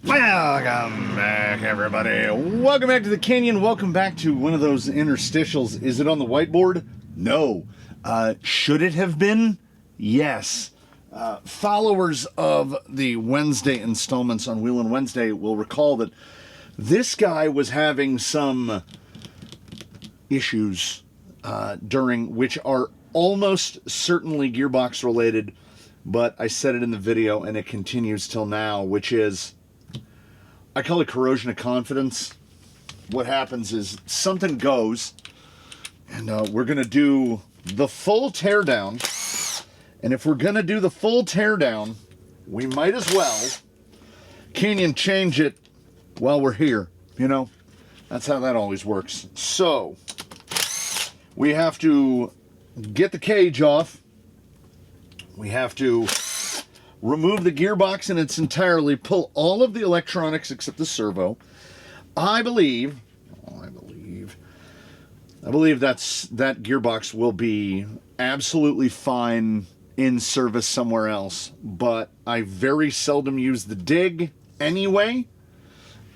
Welcome back, everybody. Welcome back to the Canyon. Welcome back to one of those interstitials. Is it on the whiteboard? No. Should it have been? Yes. Followers of the Wednesday installments on Wheelin' Wednesday will recall that this guy was having some issues during which are almost certainly Gearbox related, but I said it in the video and it continues till now, which is, I call it corrosion of confidence. What happens is something goes, and we're going to do the full teardown. And if we're going to do the full teardown, we might as well Canyon change it while we're here. You know, that's how that always works. So we have to get the cage off. We have to remove the gearbox in its entirety, pull all of the electronics except the servo. I believe that gearbox will be absolutely fine in service somewhere else, but I very seldom use the dig anyway,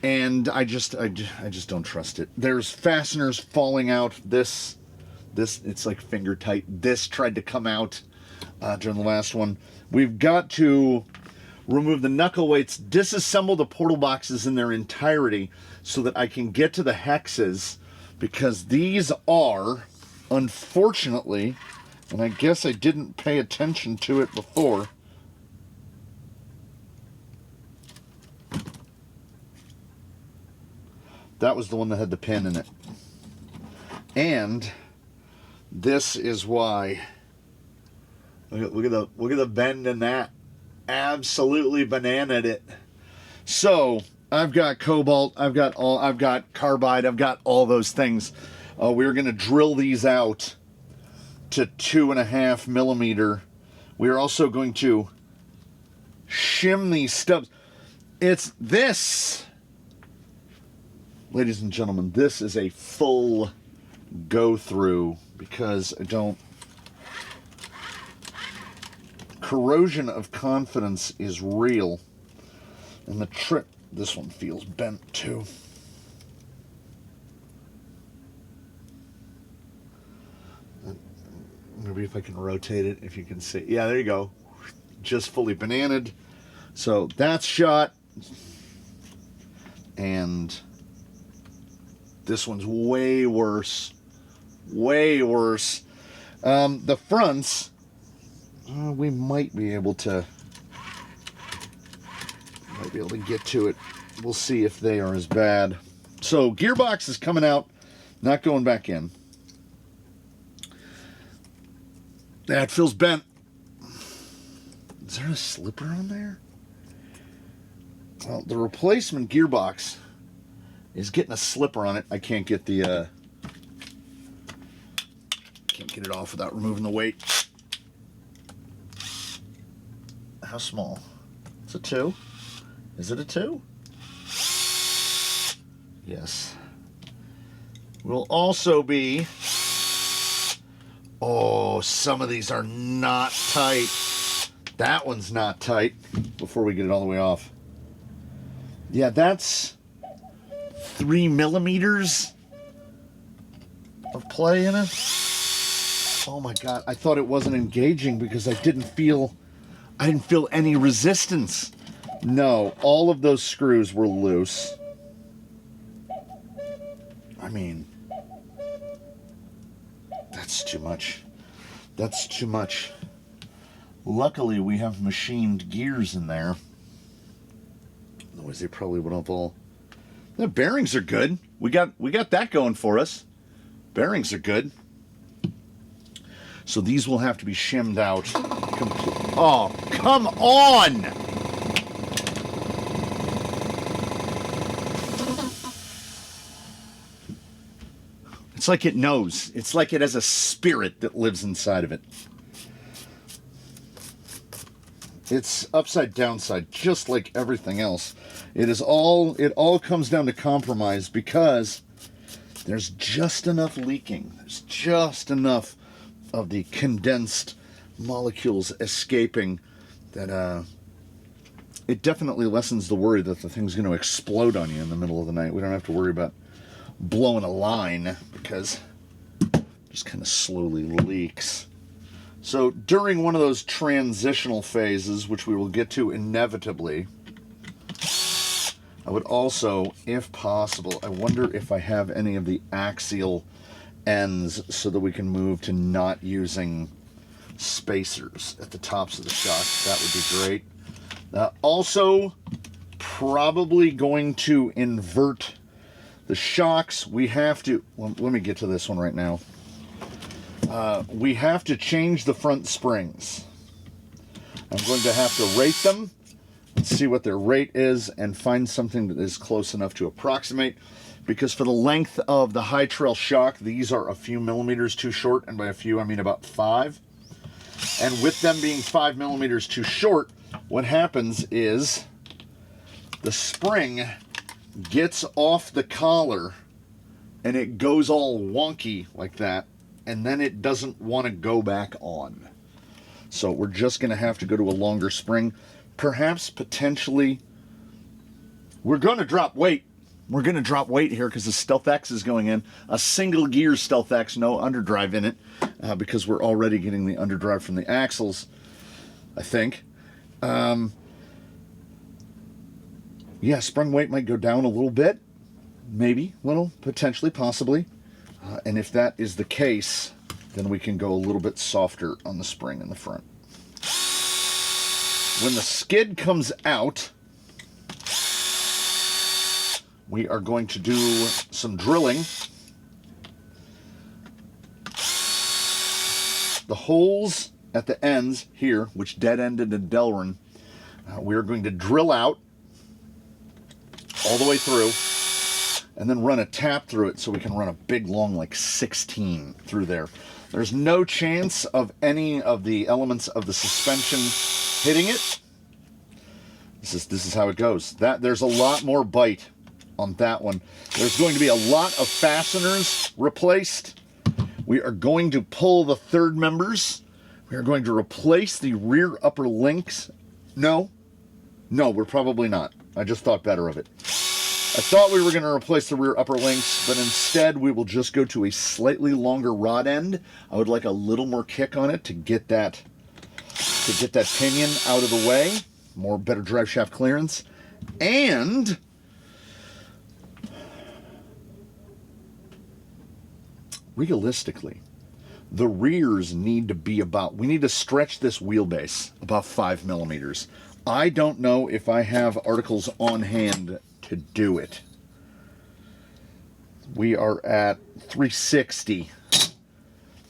and I just don't trust it. There's fasteners falling out. This it's like finger tight. This tried to come out during the last one. We've got to remove the knuckle weights, disassemble the portal boxes in their entirety so that I can get to the hexes, because these are, unfortunately, and I guess I didn't pay attention to it before, that was the one that had the pin in it. And this is why. Look at the bend in that. Absolutely bananaed it. So I've got cobalt, I've got carbide, I've got all those things. We're gonna drill these out to 2.5 millimeter. We're also going to shim these stubs. It's this, ladies and gentlemen, this is a full go through, because I don't. Corrosion of confidence is real. And the trick, this one feels bent too. Maybe if I can rotate it, if you can see. Yeah, there you go. Just fully bananaed. So that's shot. And this one's way worse. Way worse. The fronts, we might be able to get to it. We'll see if they are as bad. So gearbox is coming out, not going back in. That feels bent. Is there a slipper on there? Well, the replacement gearbox is getting a slipper on it. I can't get the can't get it off without removing the weight. How small? It's a 2. Is it a 2? Yes. Will also be. Oh, some of these are not tight. That one's not tight. Before we get it all the way off. Yeah, that's 3 millimeters of play in it. Oh my God, I thought it wasn't engaging because I didn't feel any resistance. No, all of those screws were loose. I mean, that's too much. That's too much. Luckily, we have machined gears in there. Otherwise, they probably would have all. The bearings are good. We got that going for us. Bearings are good. So these will have to be shimmed out. Oh, come on! It's like it knows. It's like it has a spirit that lives inside of it. It's upside downside, just like everything else. It all comes down to compromise, because there's just enough leaking. There's just enough of the condensed molecules escaping that it definitely lessens the worry that the thing's going to explode on you in the middle of the night. We don't have to worry about blowing a line because it just kind of slowly leaks. So during one of those transitional phases, which we will get to inevitably, I would also, if possible, I wonder if I have any of the axial ends so that we can move to not using spacers at the tops of the shocks. That would be great. Also, probably going to invert the shocks. We have to, well, let me get to this one right now. We have to change the front springs. I'm going to have to rate them and see what their rate is and find something that is close enough to approximate, because for the length of the high trail shock, these are a few millimeters too short, and by a few I mean about 5. And with them being 5 millimeters too short, what happens is the spring gets off the collar and it goes all wonky like that, and then it doesn't want to go back on. So we're just going to have to go to a longer spring. Perhaps, potentially, we're going to drop weight. We're going to drop weight here because the Stealth X is going in. A single gear Stealth X, no underdrive in it, because we're already getting the underdrive from the axles, I think. Yeah, sprung weight might go down a little bit. Maybe, little, potentially, possibly. And if that is the case, then we can go a little bit softer on the spring in the front. When the skid comes out, we are going to do some drilling. The holes at the ends here, which dead-ended in Delrin, we are going to drill out all the way through, and then run a tap through it so we can run a big long like 16 through there. There's no chance of any of the elements of the suspension hitting it. This is how it goes. There's a lot more bite on that one. There's going to be a lot of fasteners replaced. We are going to pull the third members. We are going to replace the rear upper links. No, we're probably not. I just thought better of it. I thought we were going to replace the rear upper links, but instead we will just go to a slightly longer rod end. I would like a little more kick on it to get that pinion out of the way, better drive shaft clearance, and realistically, the rears need to be we need to stretch this wheelbase about 5 millimeters. I don't know if I have articles on hand to do it. We are at 360.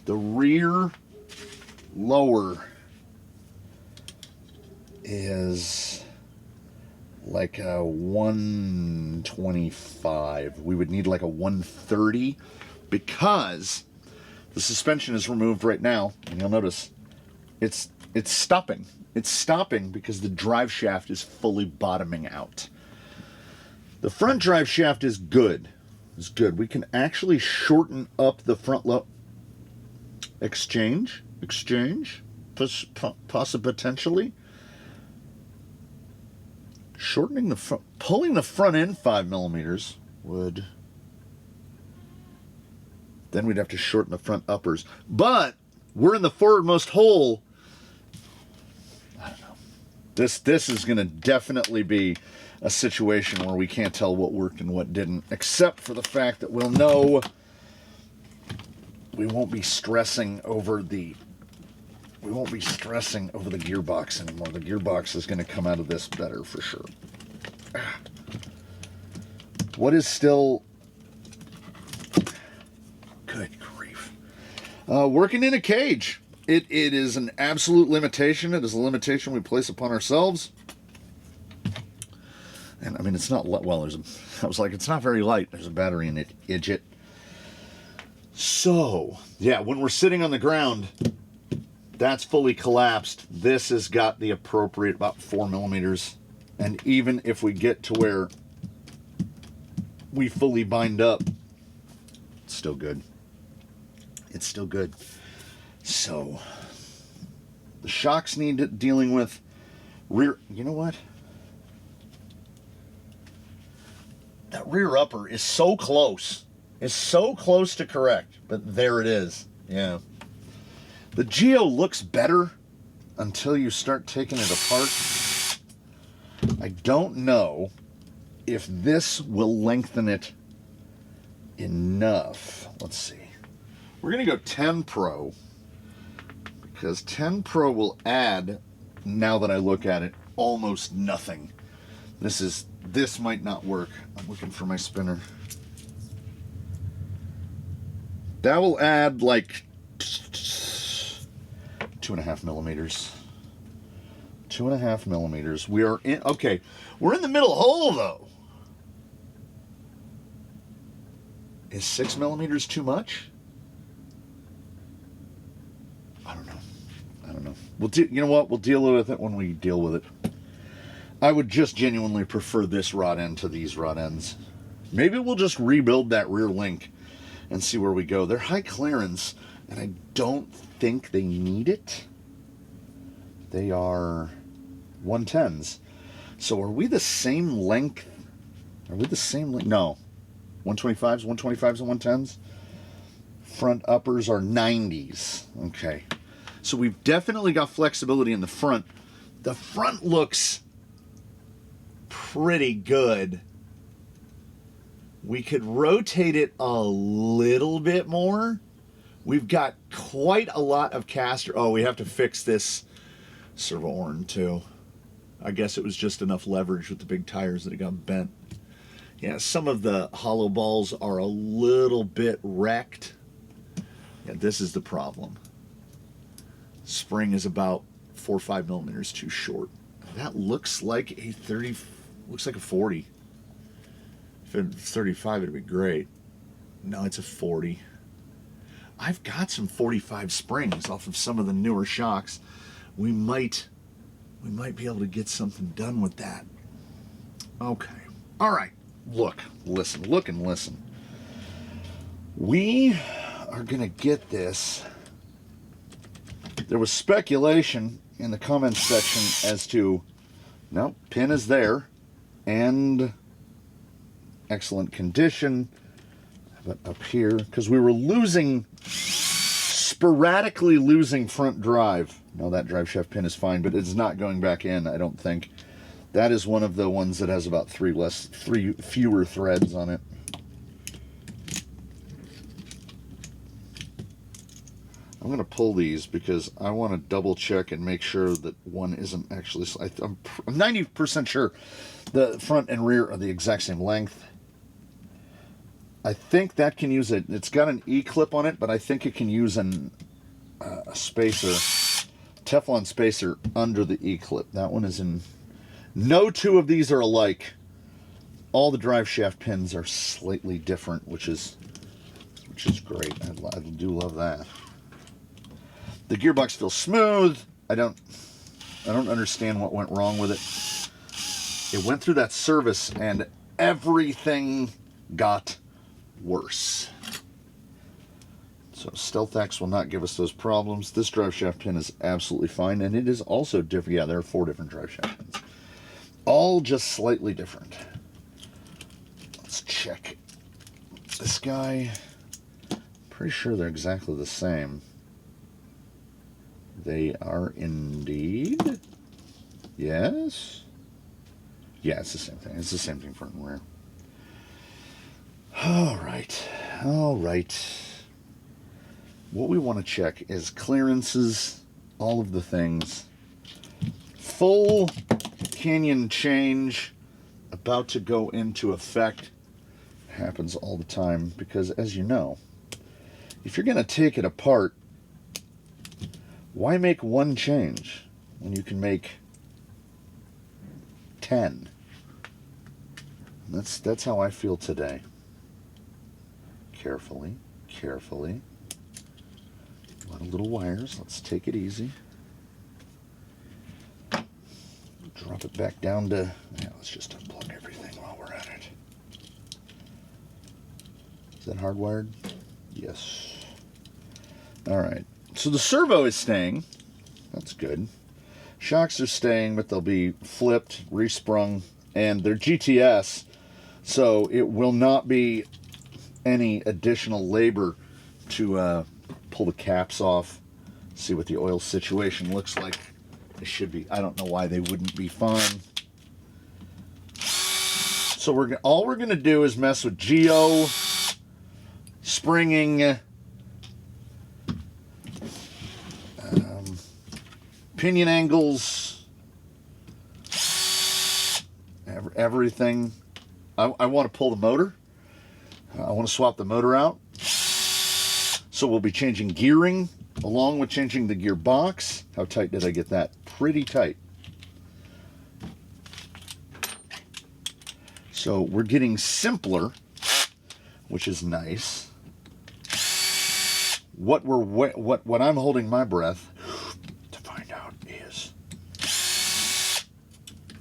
The rear lower is like a 125. We would need like a 130 because the suspension is removed right now, and you'll notice it's stopping. It's stopping because the drive shaft is fully bottoming out. The front drive shaft is good. It's good. We can actually shorten up the front exchange, potentially. Shortening the front, pulling the front end 5 millimeters would. Then we'd have to shorten the front uppers. But we're in the forwardmost hole. I don't know. This is going to definitely be a situation where we can't tell what worked and what didn't, except for the fact that we'll know we won't be stressing over the gearbox anymore. The gearbox is going to come out of this better for sure. What is still good grief? Working in a cage. It is an absolute limitation. It is a limitation we place upon ourselves. And I mean, it's not, well, it's not very light. There's a battery in it, idiot. So, yeah, when we're sitting on the ground, that's fully collapsed. This has got the appropriate about 4 millimeters. And even if we get to where we fully bind up, it's still good. It's still good. So, the shocks need dealing with. You know what? rear upper is so close. It's so close to correct, but there it is. Yeah. The Geo looks better until you start taking it apart. I don't know if this will lengthen it enough. Let's see. We're going to go 10 Pro because 10 Pro will add, now that I look at it, almost nothing. This might not work. I'm looking for my spinner. That will add like 2.5 millimeters. 2.5 millimeters. We are in, okay, we're in the middle hole though. Is 6 millimeters too much? I don't know. I don't know. You know what? We'll deal with it when we deal with it. I would just genuinely prefer this rod end to these rod ends. Maybe we'll just rebuild that rear link and see where we go. They're high clearance, and I don't think they need it. They are 110s. So are we the same length? Are we the same length? No. 125s, 125s and 110s. Front uppers are 90s. Okay. So we've definitely got flexibility in the front. The front looks pretty good. We could rotate it a little bit more. We've got quite a lot of caster. Oh, we have to fix this servo arm too. I guess it was just enough leverage with the big tires that it got bent. Yeah, some of the hollow balls are a little bit wrecked. Yeah, this is the problem. Spring is about 4 or 5 millimeters too short. That looks like a 30, looks like a 40. If it's 35, it'd be great. No, it's a 40. I've got some 45 springs off of some of the newer shocks. We might be able to get something done with that. Okay. All right. Look, listen, look and listen. We are going to get this. There was speculation in the comments section as to, no, pin is there and excellent condition. But up here, because we were sporadically losing front drive. No, that drive shaft pin is fine, but it's not going back in, I don't think. That is one of the ones that has about three fewer threads on it. I'm going to pull these because I want to double check and make sure that one isn't actually, I'm 90% sure the front and rear are the exact same length. I think that can use it. It's got an E-clip on it, but I think it can use a spacer, Teflon spacer under the E-clip. That one is in. No two of these are alike. All the drive shaft pins are slightly different, which is great. I do love that. The gearbox feels smooth. I don't understand what went wrong with it. It went through that service and everything got worse. So StealthX will not give us those problems. This drive shaft pin is absolutely fine, and it is also different. Yeah, there are 4 different drive shaft pins. All just slightly different. Let's check this guy. Pretty sure they're exactly the same. They are indeed. Yes. Yeah, it's the same thing. It's the same thing front and rear. All right. All right. What we want to check is clearances, all of the things. Full canyon change about to go into effect. Happens all the time because, as you know, if you're going to take it apart, why make one change when you can make 10? That's how I feel today. Carefully, carefully. A lot of little wires. Let's take it easy. Drop it back down to, yeah, let's just unplug everything while we're at it. Is that hardwired? Yes. All right. So the servo is staying. That's good. Shocks are staying, but they'll be flipped, resprung, and they're GTS. So it will not be any additional labor to pull the caps off, see what the oil situation looks like. They should be. I don't know why they wouldn't be fine. So all we're going to do is mess with geo, springing, pinion angles, everything. I want to pull the motor. I want to swap the motor out. So we'll be changing gearing along with changing the gearbox. How tight did I get that? Pretty tight. So we're getting simpler, which is nice. What I'm holding my breath to find out is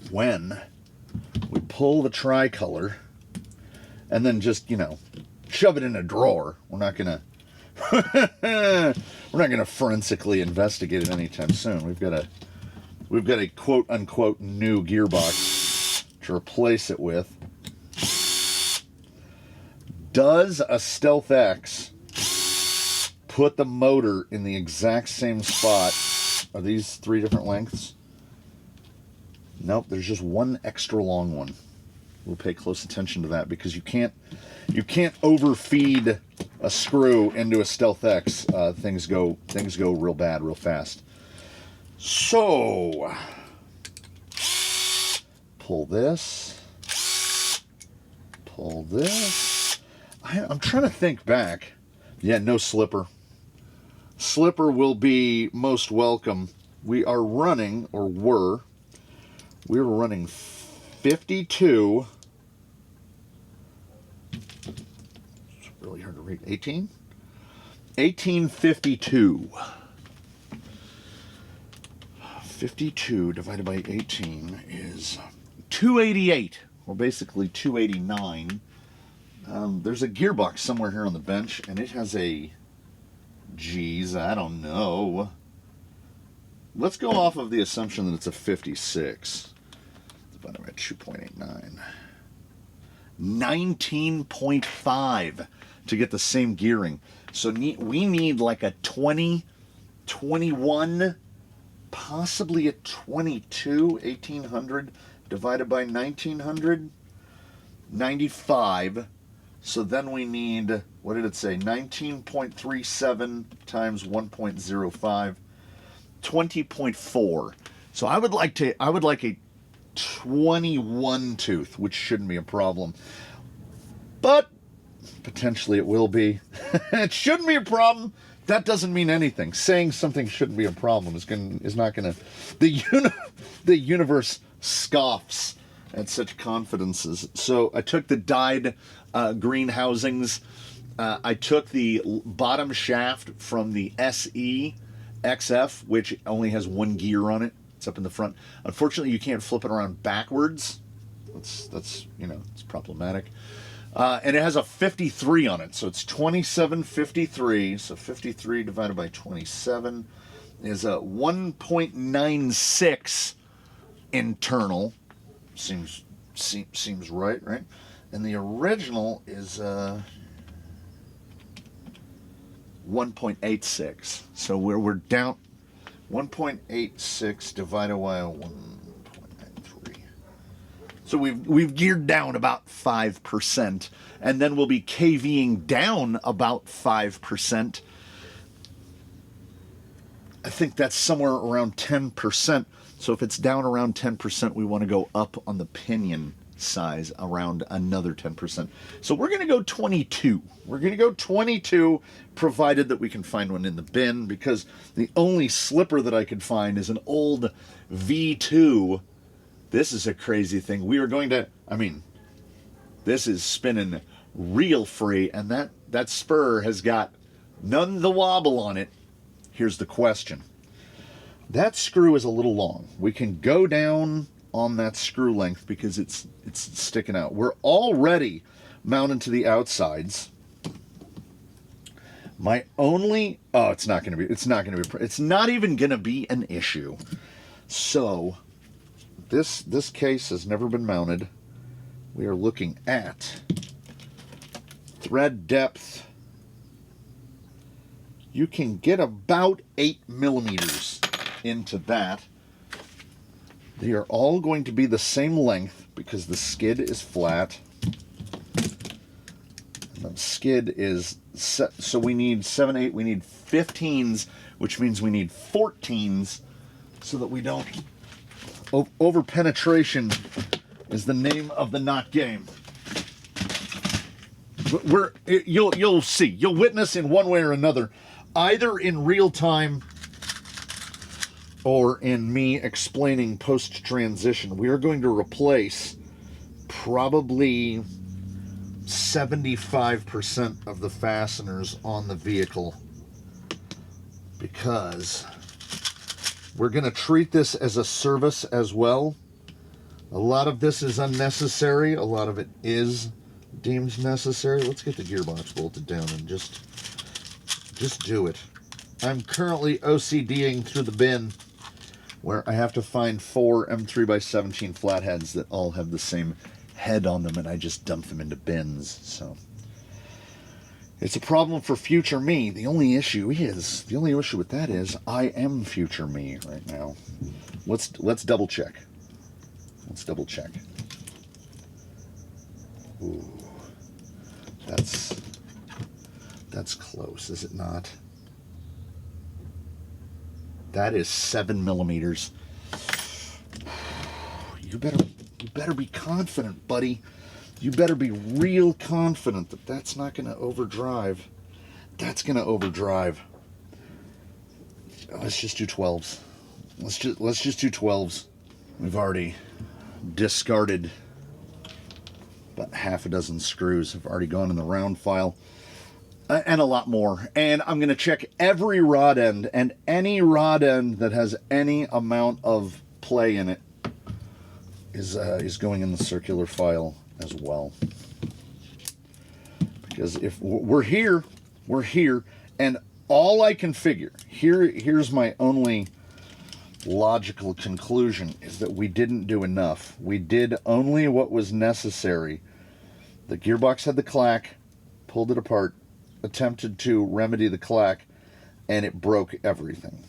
when we pull the tricolor and then just, you know, shove it in a drawer. We're not gonna forensically investigate it anytime soon. We've got a quote unquote new gearbox to replace it with. Does a Stealth X put the motor in the exact same spot? Are these 3 different lengths? Nope, there's just one extra long one. We'll pay close attention to that because you can't overfeed a screw into a Stealth X. Things go real bad real fast. So pull this. I'm trying to think back. Yeah, no slipper. Slipper will be most welcome. We are running, or we were running 52. It's really hard to read. 1852. 52 divided by 18 is 288, or basically 289. There's a gearbox somewhere here on the bench, and it has a, geez, I don't know. Let's go off of the assumption that it's a 56. Divided by 2.89. 19.5 to get the same gearing. So we need like a 20, 21, possibly a 22, 1800 divided by 1900, 95. So then we need, what did it say? 19.37 times 1.05, 20.4. So I would like a 21 tooth, which shouldn't be a problem. But potentially it will be. It shouldn't be a problem. That doesn't mean anything. Saying something shouldn't be a problem is not going to. The universe scoffs at such confidences. So I took the dyed green housings. I took the bottom shaft from the SE XF, which only has 1 gear on it. It's up in the front. Unfortunately, you can't flip it around backwards. That's it's problematic. And it has a 53 on it, so it's 2753. So 53 divided by 27 is a 1.96 internal. Seems right? And the original is 1.86. So we're down 1.86 divided by 1.93. So we've geared down about 5%, and then we'll be KVing down about 5%. I think that's somewhere around 10%. So if it's down around 10%, we want to go up on the pinion size around another 10%. So we're going to go 22. We're going to go 22, provided that we can find one in the bin, because the only slipper that I could find is an old V2. This is a crazy thing. We are going to, this is spinning real free, and that spur has got none the wobble on it. Here's the question. That screw is a little long. We can go down on that screw length because it's sticking out. We're already mounted to the outsides. My only, it's not even going to be an issue. So this case has never been mounted. we are looking at thread depth. You can get about 8 millimeters into that. They are all going to be the same length because the skid is flat. And the skid is set, so we need 7, 8, we need 15s, which means we need 14s so that we don't over penetration is the name of the knot game. You'll see, you'll witness in one way or another, either in real time or in me explaining post-transition. We are going to replace probably 75% of the fasteners on the vehicle because we're going to treat this as a service as well. A lot of this is unnecessary. A lot of it is deemed necessary. Let's get the gearbox bolted down and just do it. I'm currently OCDing through the bin where I have to find 4 M3x17 flatheads that all have the same head on them, and I just dump them into bins. So it's a problem for future me. The only issue with that is I am future me right now. Let's double check. Let's double check. Ooh, that's close, is it not? That is 7 millimeters. You better be confident, buddy. You better be real confident that that's not going to overdrive. That's going to overdrive. Let's just do 12s. Let's just do 12s. We've already discarded about half a dozen screws. Have already gone in the round file. And a lot more. And I'm going to check every rod end, and any rod end that has any amount of play in it is going in the circular file as well. Because if we're here, and all I can figure, here's my only logical conclusion, is that we didn't do enough. We did only what was necessary. The gearbox had the clack, pulled it apart, attempted to remedy the clack, and it broke everything.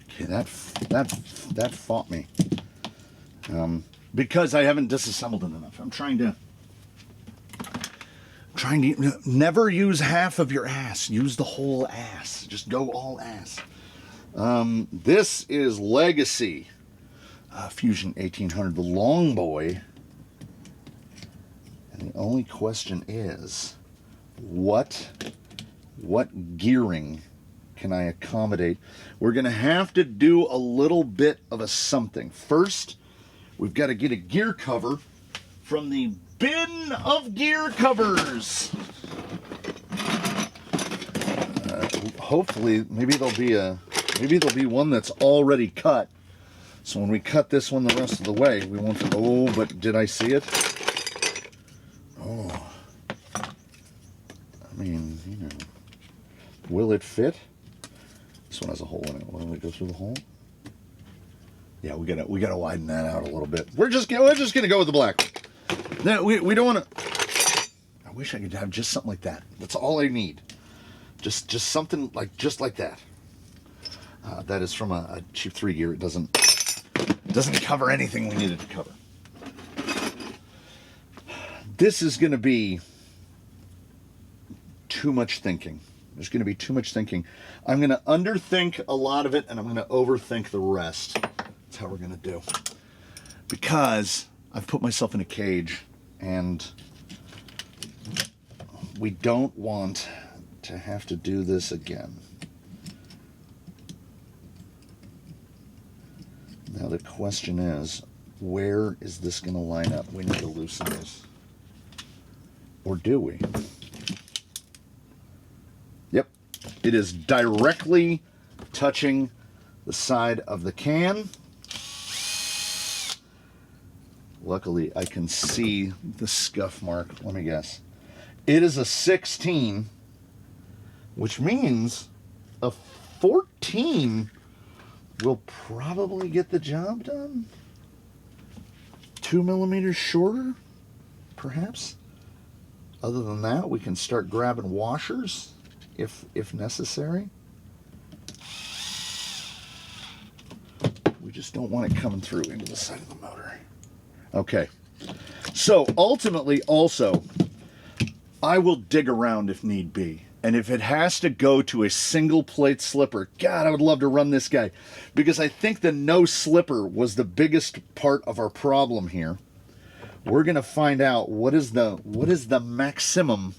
Okay, that fought me. Because I haven't disassembled it enough. I'm trying to never use half of your ass. Use the whole ass. Just go all ass. This is Legacy Fusion 1800, the long boy. And the only question is, what gearing can I accommodate? We're going to have to do a little bit of a something. First, we've got to get a gear cover from the bin of gear covers. Hopefully, maybe there'll be one that's already cut. So when we cut this one the rest of the way, we won't. Oh, but did I see it? Oh, I mean, you know, will it fit? This one has a hole in it. Will it go through the hole? Yeah, we gotta widen that out a little bit. We're just gonna go with the black. No, we don't want to. I wish I could have just something like that. That's all I need. Just something just like that. That is from a cheap 3 gear. It doesn't cover anything we needed to cover. This is going to be too much thinking. There's going to be too much thinking. I'm going to underthink a lot of it, and I'm going to overthink the rest. That's how we're going to do. Because I've put myself in a cage, and we don't want to have to do this again. Now the question is, where is this going to line up? We need to loosen this. Or do we? Yep. It is directly touching the side of the can. Luckily, I can see the scuff mark. Let me guess. It is a 16, which means a 14 will probably get the job done. 2 millimeters shorter, perhaps. Other than that, we can start grabbing washers if necessary. We just don't want it coming through into the side of the motor. Okay. So ultimately, also, I will dig around if need be. And if it has to go to a single plate slipper, God, I would love to run this guy. Because I think the no slipper was the biggest part of our problem here. We're going to find out what is the maximum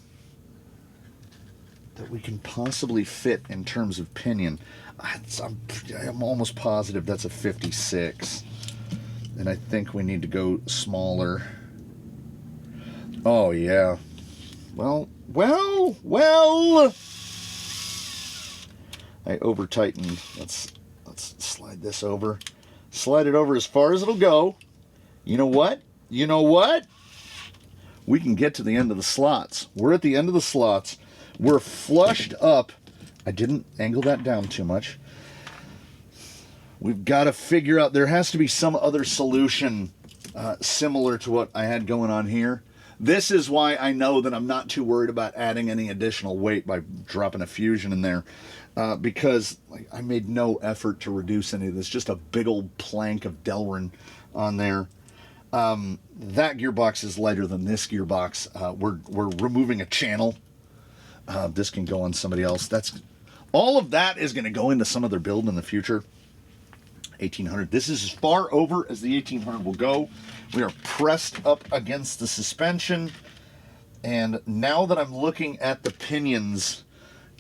that we can possibly fit in terms of pinion. I'm almost positive that's a 56. And I think we need to go smaller. Oh, yeah. Well. I over-tightened. Let's slide this over. Slide it over as far as it'll go. You know what? We can get to the end of the slots. We're at the end of the slots. We're flushed up. I didn't angle that down too much. We've got to figure out, there has to be some other solution similar to what I had going on here. This is why I know that I'm not too worried about adding any additional weight by dropping a fusion in there. Because I made no effort to reduce any of this. Just a big old plank of Delrin on there. That gearbox is lighter than this gearbox. We're removing a channel. This can go on somebody else. All of that is going to go into some other build in the future. 1800. This is as far over as the 1800 will go. We are pressed up against the suspension. And now that I'm looking at the pinions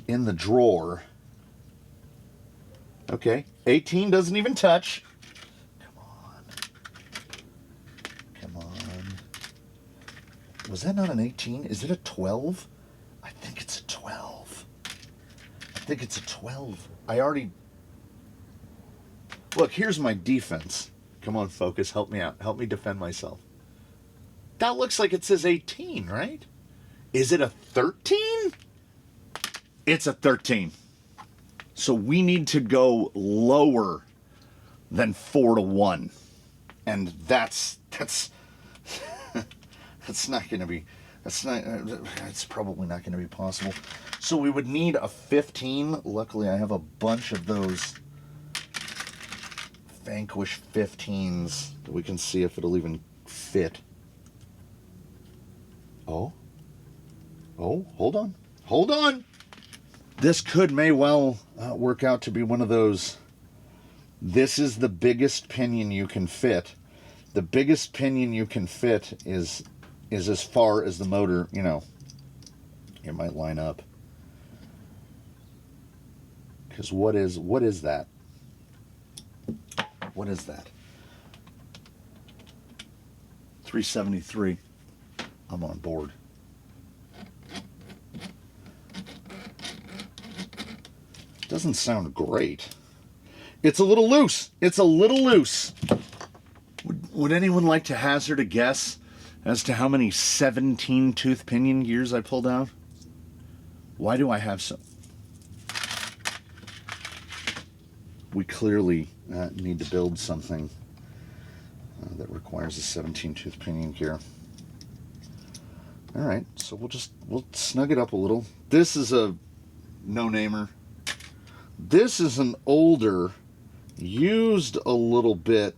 in the drawer, okay, 18 doesn't even touch. Come on. Was that not an 18? Is it a 12? I think it's a 12. I already... Look, here's my defense. Come on, focus. Help me out. Help me defend myself. That looks like it says 18, right? Is it a 13? It's a 13. So we need to go lower than 4-1. And that's not going to be, it's probably not going to be possible. So we would need a 15. Luckily, I have a bunch of those Vanquish 15s that we can see if it'll even fit. Oh, hold on. This may well work out to be one of those. This is the biggest pinion you can fit. The biggest pinion you can fit is as far as the motor, it might line up. Because what is that? What is that? 373. I'm on board. Doesn't sound great. It's a little loose. Would anyone like to hazard a guess as to how many 17 tooth pinion gears I pulled out? Why do I have some? We clearly need to build something that requires a 17 tooth pinion gear. All right, so we'll snug it up a little. This is a no-namer. This is an older, used a little bit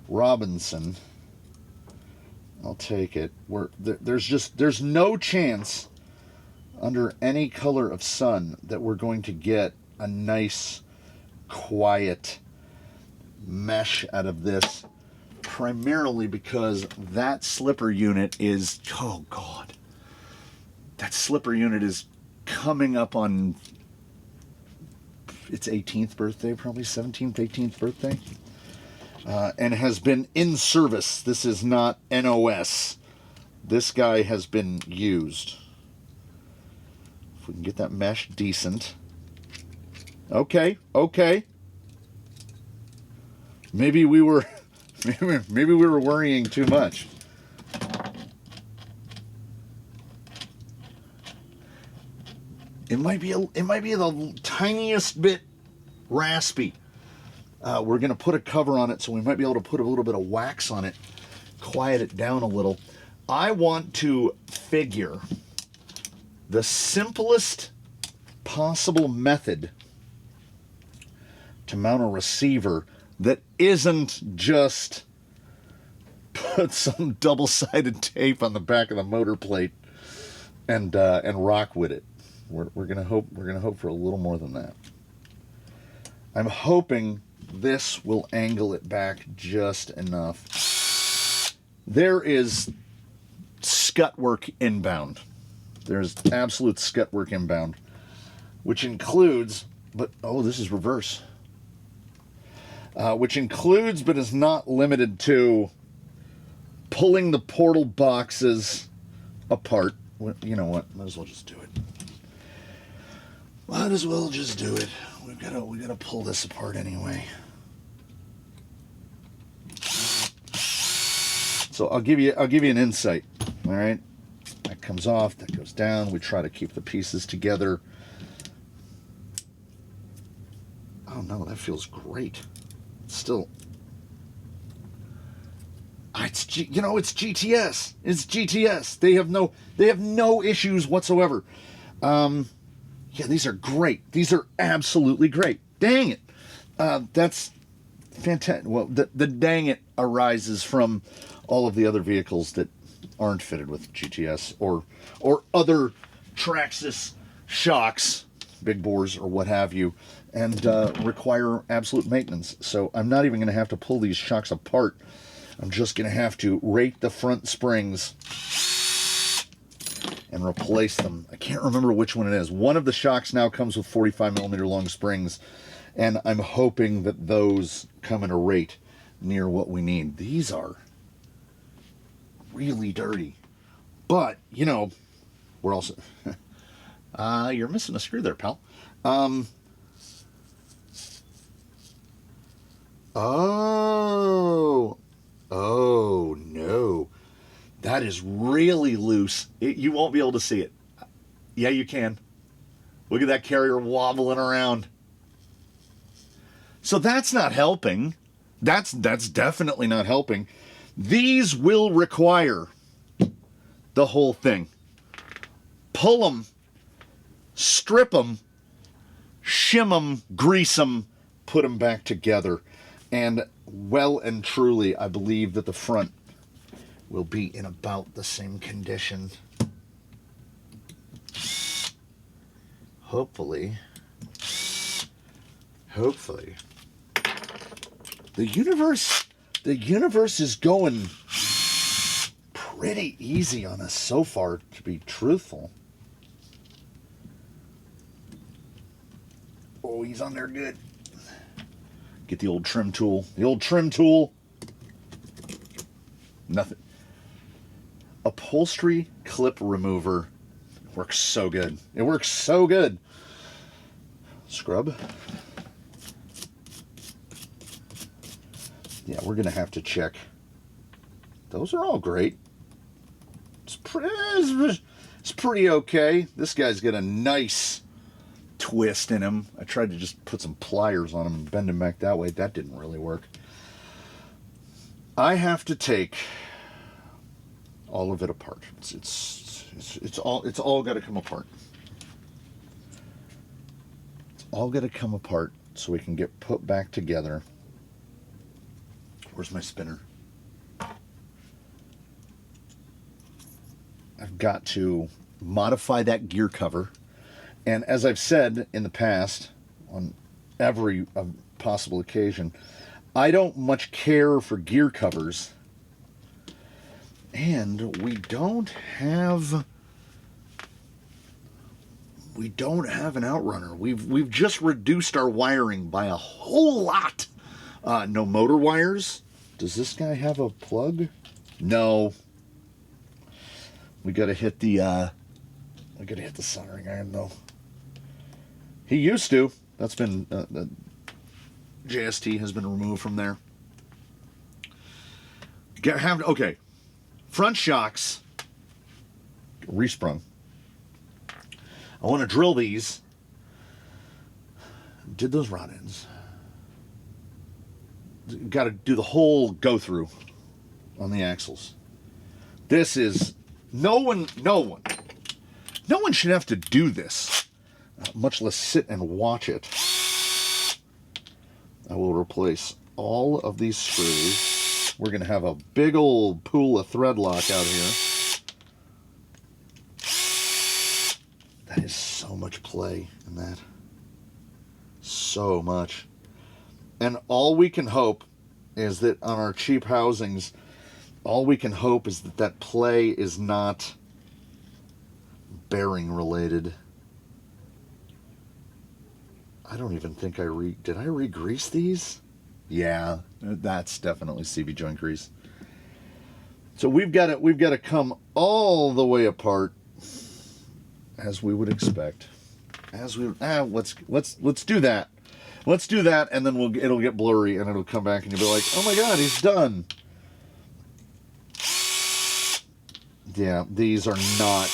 Robinson. I'll take it. There's no chance under any color of sun that we're going to get a nice, quiet mesh out of this, primarily because that slipper unit is, oh God, that slipper unit is coming up on its 18th birthday, probably 17th, 18th birthday, and has been in service. This is not NOS. This guy has been used. If we can get that mesh decent. Okay. Maybe we were worrying too much. It might be the tiniest bit raspy. We're going to put a cover on it, so we might be able to put a little bit of wax on it, quiet it down a little. I want to figure the simplest possible method to mount a receiver that isn't just put some double-sided tape on the back of the motor plate and rock with it. We're gonna hope for a little more than that. I'm hoping this will angle it back just enough. There is scut work inbound. There's absolute scut work inbound, which includes, this is reverse. Which includes, but is not limited to, pulling the portal boxes apart. You know what? Might as well just do it. Might as well just do it. We gotta pull this apart anyway. So I'll give you an insight. All right, that comes off, that goes down. We try to keep the pieces together. Oh no, that feels great. Still, it's GTS. It's GTS. They have no issues whatsoever. Yeah, these are great. These are absolutely great. Dang it. That's fantastic. Well, the dang it arises from all of the other vehicles that aren't fitted with GTS or other Traxxas shocks, big bores or what have you, and require absolute maintenance. So I'm not even going to have to pull these shocks apart. I'm just going to have to rate the front springs and replace them. I can't remember which one it is. One of the shocks now comes with 45 millimeter long springs, and I'm hoping that those come in a rate near what we need. These are really dirty, but we're also you're missing a screw there, pal. Oh no, that is really loose. You won't be able to see it. Yeah, you can. Look at that carrier wobbling around. So that's not helping. That's definitely not helping. These will require the whole thing. Pull them, strip them, shim them, grease them, put them back together. And well and truly, I believe that the front will be in about the same condition. Hopefully. The universe is going pretty easy on us so far, to be truthful. Oh, he's on there good. Get the old trim tool. Nothing. Upholstery clip remover works so good. It works so good. Scrub. Yeah, we're going to have to check. Those are all great. It's pretty okay. This guy's got a nice twist in him. I tried to just put some pliers on him and bend him back that way. That didn't really work. I have to take all of it apart. It's all got to come apart. It's all got to come apart so we can get put back together. Where's my spinner? I've got to modify that gear cover. And as I've said in the past, on every possible occasion, I don't much care for gear covers. And we don't have an outrunner. We've just reduced our wiring by a whole lot. No motor wires. Does this guy have a plug? No. We gotta hit the soldering iron though. He used to. That's been the JST has been removed from there. Okay. Front shocks resprung. I want to drill these. Did those rod ends. Got to do the whole go through on the axles. This is, no one should have to do this, much less sit and watch it. I will replace all of these screws. We're going to have a big old pool of thread lock out here. That is so much play in that. So much. And all we can hope is that on our cheap housings, all we can hope is that that play is not bearing related. I don't even think did I re-grease these? Yeah, that's definitely CV joint grease. So we've got to come all the way apart, as we would expect. Let's do that. Let's do that, and then it'll get blurry, and it'll come back, and you'll be like, oh my God, he's done. Yeah, these are not.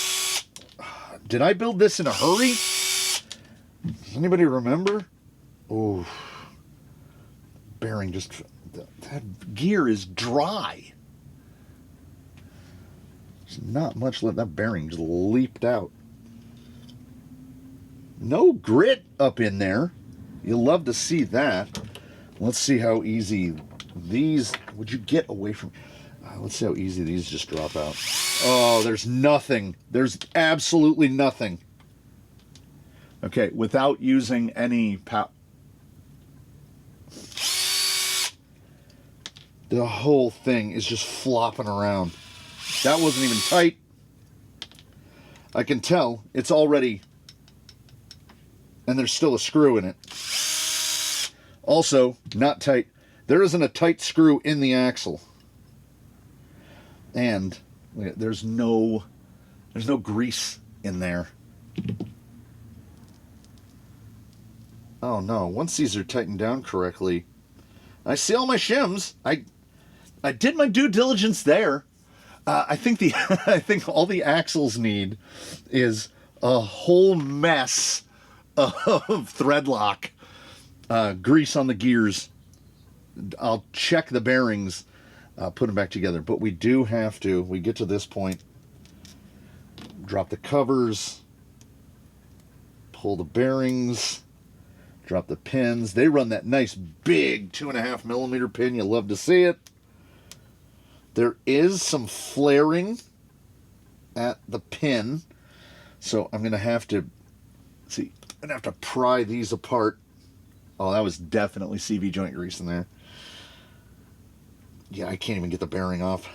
Did I build this in a hurry? Does anybody remember? Oh, bearing just, that gear is dry. There's not much left. That bearing just leaped out. No grit up in there. You'll love to see that. Let's see how easy these, would you get away from, let's see how easy these just drop out. Oh, there's nothing. There's absolutely nothing. Okay, without using any power. The whole thing is just flopping around. That wasn't even tight. I can tell it's already, and there's still a screw in it. Also, not tight. There isn't a tight screw in the axle. And there's no grease in there. Oh no, once these are tightened down correctly, I see all my shims. I did my due diligence there. I think all the axles need is a whole mess of thread lock, grease on the gears. I'll check the bearings, put them back together. But we do have to, we get to this point, drop the covers, pull the bearings, drop the pins. They run that nice big 2.5 millimeter pin. You love to see it. There is some flaring at the pin, so I'm going to have to, see, I'm going to have to pry these apart. Oh, that was definitely CV joint grease in there. Yeah, I can't even get the bearing off.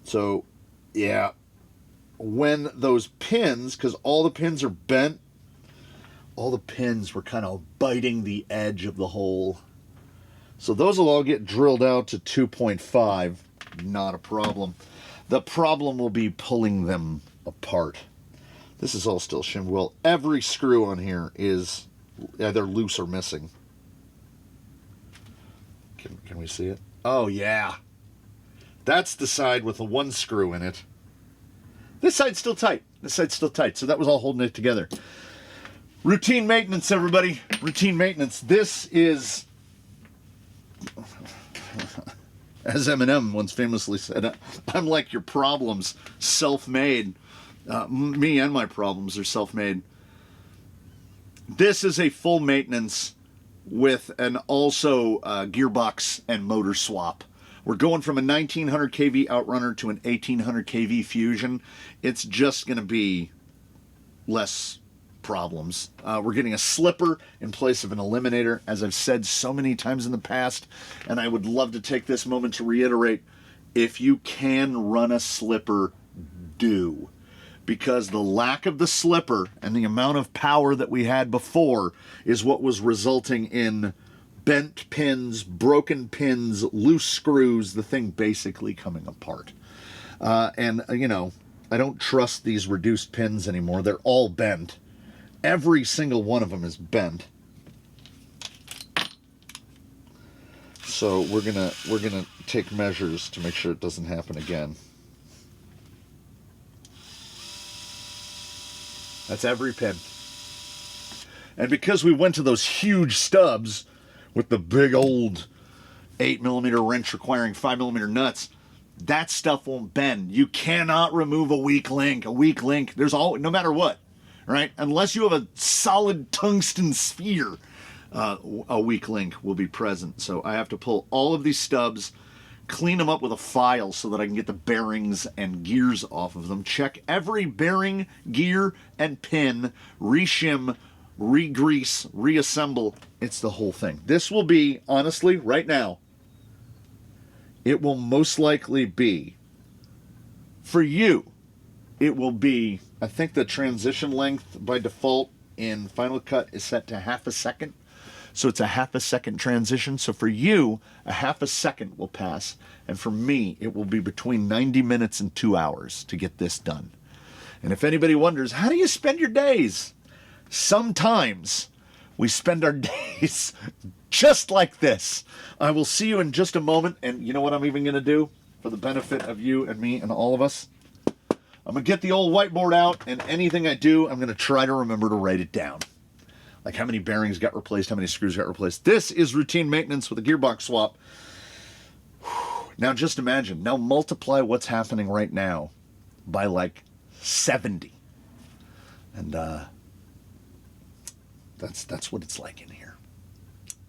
So, yeah, when those pins, because all the pins are bent, all the pins were kind of biting the edge of the hole. So those will all get drilled out to 2.5. Not a problem. The problem will be pulling them apart. This is all still shimmed well. Every screw on here is either loose or missing. Can we see it? Oh, yeah. That's the side with the one screw in it. This side's still tight. This side's still tight. So that was all holding it together. Routine maintenance, everybody. Routine maintenance. This is, as Eminem once famously said, I'm like your problems, self-made. Me and my problems are self-made. This is a full maintenance with an also gearbox and motor swap. We're going from a 1900 kV Outrunner to an 1800 kV Fusion. It's just going to be less problems. We're getting a slipper in place of an eliminator, as I've said so many times in the past, and I would love to take this moment to reiterate, if you can run a slipper, do. Because the lack of the slipper and the amount of power that we had before is what was resulting in bent pins, broken pins, loose screws, the thing basically coming apart. And, you know, I don't trust these reduced pins anymore. They're all bent. Every single one of them is bent. So we're gonna take measures to make sure it doesn't happen again. That's every pin. And because we went to those huge stubs with the big old 8mm wrench requiring 5mm nuts, that stuff won't bend. You cannot remove a weak link. A weak link, no matter what, right? Unless you have a solid tungsten sphere, a weak link will be present. So I have to pull all of these stubs, clean them up with a file so that I can get the bearings and gears off of them. Check every bearing, gear, and pin, reshim, re-grease, reassemble. It's the whole thing. This will be, honestly, right now, it will most likely be, for you, it will be, I think the transition length by default in Final Cut is set to half a second. So it's a half a second transition. So for you, a half a second will pass. And for me, it will be between 90 minutes and 2 hours to get this done. And if anybody wonders, how do you spend your days? Sometimes we spend our days just like this. I will see you in just a moment. And you know what I'm even going to do for the benefit of you and me and all of us? I'm going to get the old whiteboard out, and anything I do, I'm going to try to remember to write it down. Like how many bearings got replaced, how many screws got replaced. This is routine maintenance with a gearbox swap. Now just imagine, now multiply what's happening right now by like 70. And that's what it's like in here.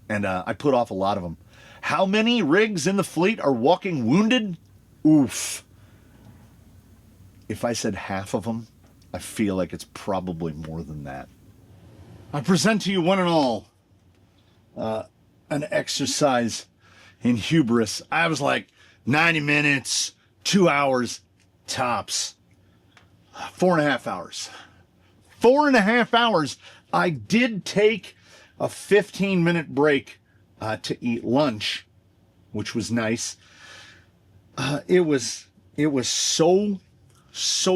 And I put off a lot of them. How many rigs in the fleet are walking wounded? Oof. If I said half of them, I feel like it's probably more than that. I present to you one and all an exercise in hubris. I was like 90 minutes, 2 hours, tops. 4.5 hours. 4.5 hours. I did take a 15-minute break to eat lunch, which was nice. It was so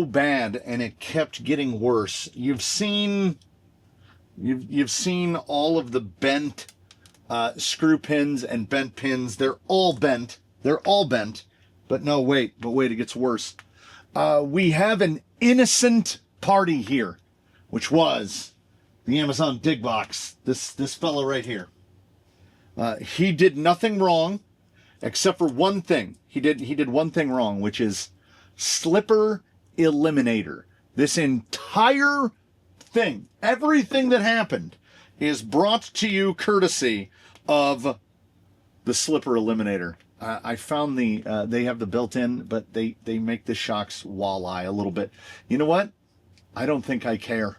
bad, and it kept getting worse. You've seen all of the bent screw pins and bent pins. They're all bent. But no, wait, it gets worse. We have an innocent party here, which was the Amazon dig box. This fellow right here. He did nothing wrong, except for one thing. He did one thing wrong, which is slipper eliminator. This entire thing, everything that happened, is brought to you courtesy of the slipper eliminator. I found they have the built-in, but they make the shocks walleye a little bit. You know what? I don't think I care.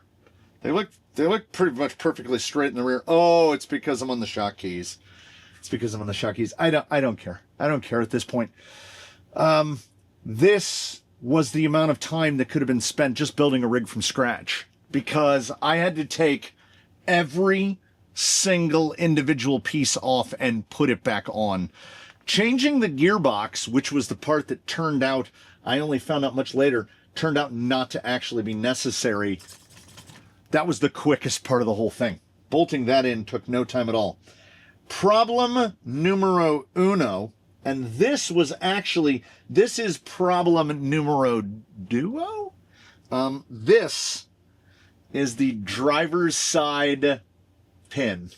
They look pretty much perfectly straight in the rear. Oh, it's because I'm on the shock keys. I don't care. I don't care at this point. This was the amount of time that could have been spent just building a rig from scratch, because I had to take every single individual piece off and put it back on. Changing the gearbox, which was the part that turned out, I only found out much later, turned out not to actually be necessary. That was the quickest part of the whole thing. Bolting that in took no time at all. Problem numero uno, and this is problem numero duo? This is the driver's side pin.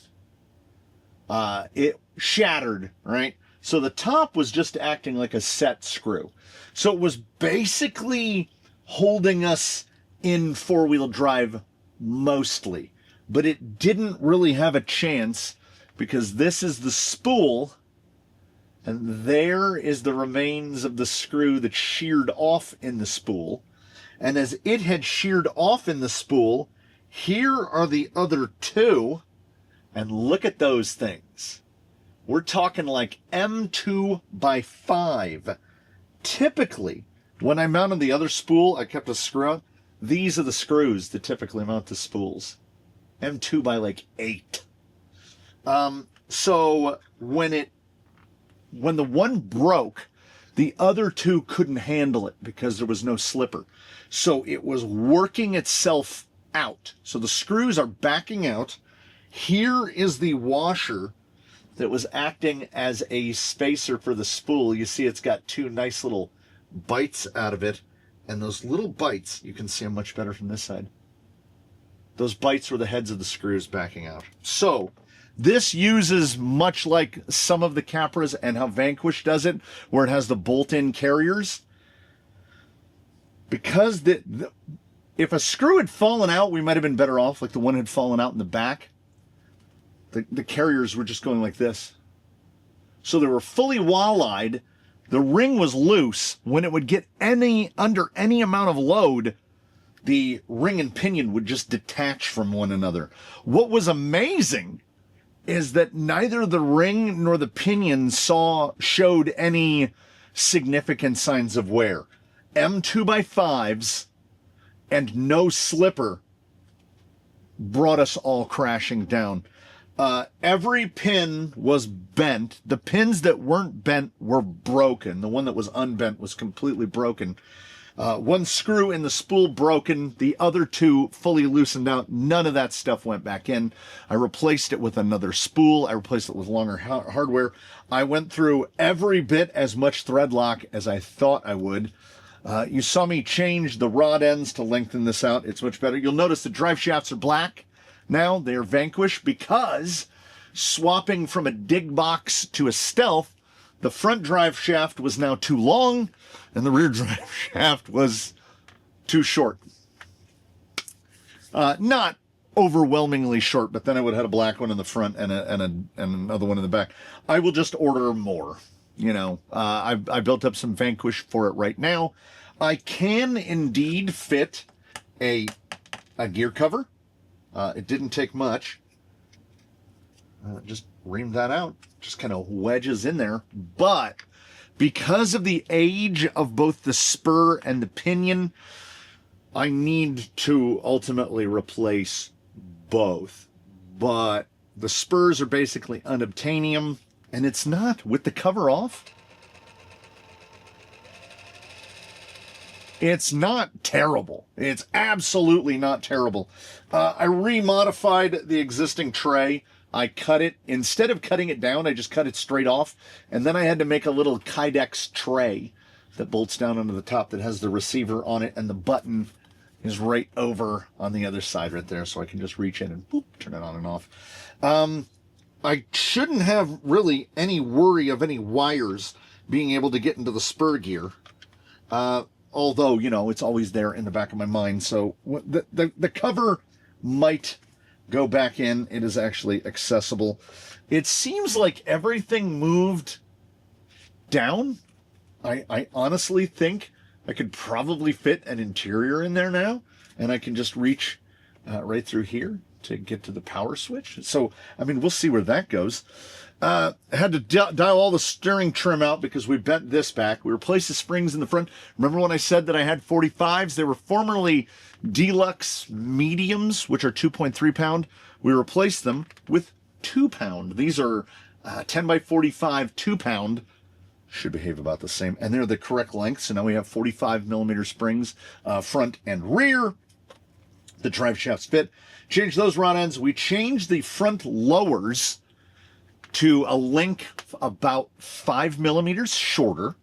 It shattered, right? So the top was just acting like a set screw. So it was basically holding us in four-wheel drive mostly. But it didn't really have a chance, because this is the spool, and there is the remains of the screw that sheared off in the spool. And as it had sheared off in the spool, here are the other two, and look at those things. We're talking like M2x5. Typically, when I mounted the other spool, I kept a screw on. These are the screws that typically mount the spools. M2x8. So when the one broke, the other two couldn't handle it because there was no slipper. So it was working itself out. So the screws are backing out. Here is the washer that was acting as a spacer for the spool. You see it's got two nice little bites out of it. And those little bites, you can see them much better from this side. Those bites were the heads of the screws backing out. So This uses much like some of the Capras and how Vanquish does it, where it has the bolt-in carriers. Because if a screw had fallen out, we might have been better off, like the one had fallen out in the back. The carriers were just going like this. So they were fully wall-eyed. The ring was loose. When it would get under any amount of load, the ring and pinion would just detach from one another. What was amazing is that neither the ring nor the pinion showed any significant signs of wear. M2x5s and no slipper brought us all crashing down. Every pin was bent. The pins that weren't bent were broken. The one that was unbent was completely broken. One screw in the spool broken, the other two fully loosened out. None of that stuff went back in. I replaced it with another spool. I replaced it with longer hardware. I went through every bit as much thread lock as I thought I would. You saw me change the rod ends to lengthen this out. It's much better. You'll notice the drive shafts are black. Now they are Vanquish because swapping from a dig box to a Stealth, the front drive shaft was now too long and the rear drive shaft was too short. Not overwhelmingly short, but then I would have had a black one in the front and another one in the back. I will just order more. You know, I built up some Vanquish for it right now. I can indeed fit a gear cover. It didn't take much. Just ream that out. Just kind of wedges in there. But because of the age of both the spur and the pinion, I need to ultimately replace both. But the spurs are basically unobtainium, and it's not with the cover off. It's not terrible. It's absolutely not terrible. I remodified the existing tray. I cut it. Instead of cutting it down, I just cut it straight off. And then I had to make a little Kydex tray that bolts down onto the top that has the receiver on it. And the button is right over on the other side right there. So I can just reach in and boop, turn it on and off. I shouldn't have really any worry of any wires being able to get into the spur gear. Although, you know, it's always there in the back of my mind. So the cover might go back in. It is actually accessible. It seems like everything moved down. I honestly think I could probably fit an interior in there now. And I can just reach right through here to get to the power switch. So, I mean, we'll see where that goes. I had to dial all the steering trim out because we bent this back. We replaced the springs in the front. Remember when I said that I had 45s? They were formerly deluxe mediums, which are 2.3 pound. We replaced them with 2 pound. These are 10x45 2 pound. Should behave about the same. And they're the correct length. So now we have 45 millimeter springs, front and rear. The drive shafts fit. Changed those rod ends. We changed the front lowers to a length about 5 millimeters shorter,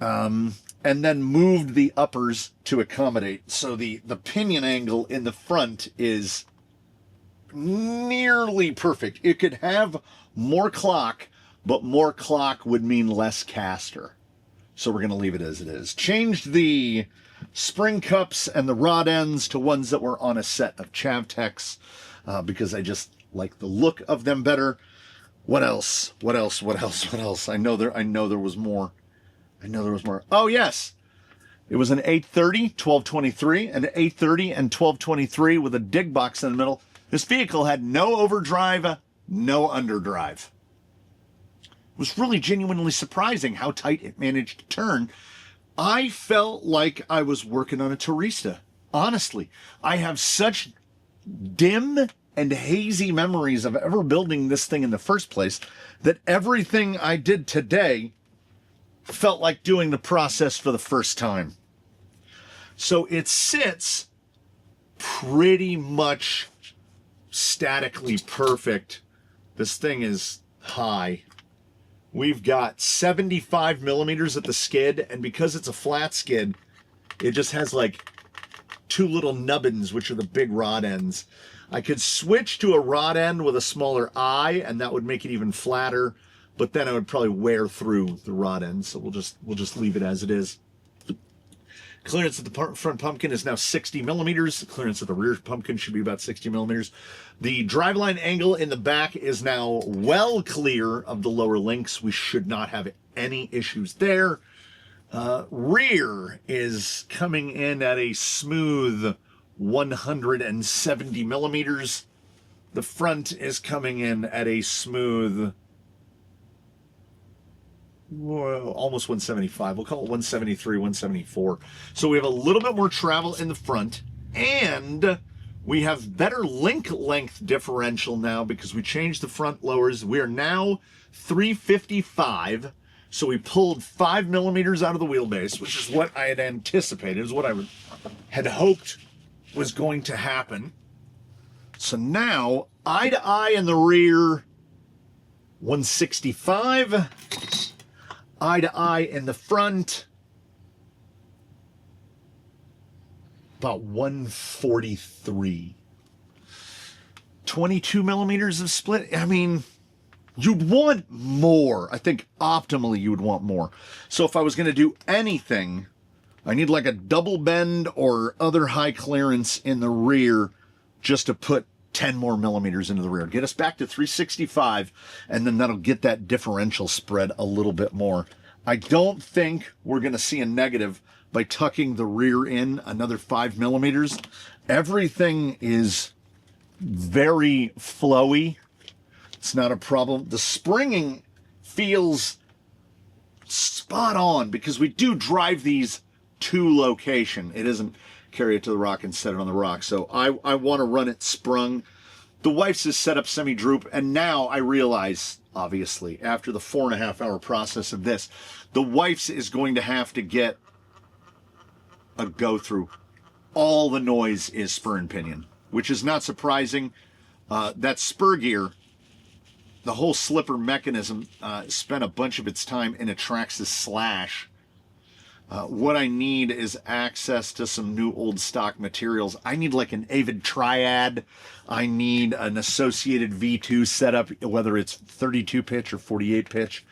and then moved the uppers to accommodate. So the pinion angle in the front is nearly perfect. It could have more clock, but more clock would mean less caster. So we're going to leave it as it is. Changed the spring cups and the rod ends to ones that were on a set of Chavtex, because I just like the look of them better. What else? I know there was more. Oh, yes. It was an 830, 1223, an 830 and 1223 with a dig box in the middle. This vehicle had no overdrive, no underdrive. It was really genuinely surprising how tight it managed to turn. I felt like I was working on a Turista. Honestly, I have such dim and hazy memories of ever building this thing in the first place that everything I did today felt like doing the process for the first time. So it sits pretty much statically perfect. This thing is high. We've got 75 millimeters at the skid, and because it's a flat skid, it just has like 2 little nubbins, which are the big rod ends. I could switch to a rod end with a smaller eye, and that would make it even flatter, but then I would probably wear through the rod end, so we'll just leave it as it is. Clearance at the front pumpkin is now 60 millimeters. The clearance at the rear pumpkin should be about 60 millimeters. The driveline angle in the back is now well clear of the lower links. We should not have any issues there. Rear is coming in at a smooth 170 millimeters. The front is coming in at a smooth, well, almost 175. We'll call it 173, 174. So we have a little bit more travel in the front, and we have better link length differential now because we changed the front lowers. We are now 355. So we pulled 5 millimeters out of the wheelbase, which is what I had anticipated, is what I had hoped was going to happen. So now, eye to eye in the rear, 165. Eye to eye in the front, about 143. 22 millimeters of split. I mean, you'd want more. I think optimally you would want more. So if I was going to do anything, I need like a double bend or other high clearance in the rear just to put 10 more millimeters into the rear. Get us back to 365, and then that'll get that differential spread a little bit more. I don't think we're going to see a negative by tucking the rear in another 5 millimeters. Everything is very flowy. It's not a problem. The springing feels spot on because we do drive these to location. It isn't carry it to the rock and set it on the rock. So I want to run it sprung. The wife's is set up semi-droop, and now I realize, obviously, after the 4.5-hour process of this, the wife's is going to have to get a go-through. All the noise is spur and pinion, which is not surprising. That spur gear, the whole slipper mechanism, spent a bunch of its time in a Traxxas slash. What I need is access to some new old stock materials. I need like an Avid Triad. I need an associated V2 setup, whether it's 32 pitch or 48 pitch.